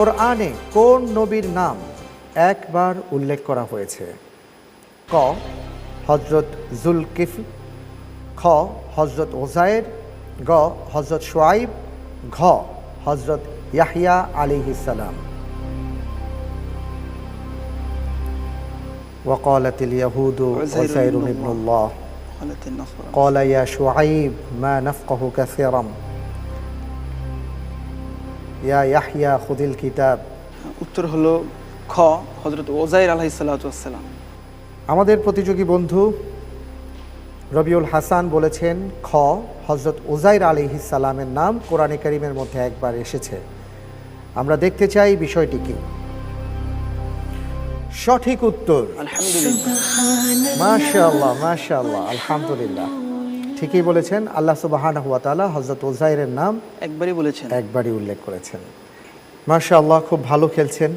কোরআনে কোন নবীর নাম একবার উল্লেখ করা হয়েছে? ক হজরত জুলকিফল, খ হজরত ওজায়ের, গ হজরত শুআইব, ঘ হজরত ইয়াহইয়া আলাইহিস সালাম। وقالت اليهود عزير ابن الله قال يا شعيب ما نفقه كثيرا يا يحيى خذ الكتاب। উত্তর হলো খ হযরত ওজাইর আলাইহিস সালাতু ওয়াস সালাম। আমাদের প্রতিযোগী বন্ধু রবিউল হাসান বলেছেন খ হজরত ওজাইর আলাইহিস সালামের নাম কোরআনে কারীমের মধ্যে একবার এসেছে। আমরা দেখতে চাই বিষয়টি কি। সঠিক উত্তর আলহামদুলিল্লাহ। মাশাআল্লাহ মাশাআল্লাহ, আলহামদুলিল্লাহ, ঠিকই বলেছেন। আল্লাহ সুবহানাহু ওয়া তাআলা হযরত ওজাইরের নাম একবারই বলেছেন, একবারই উল্লেখ করেছেন। মাশাআল্লাহ, খুব ভালো খেলছেন।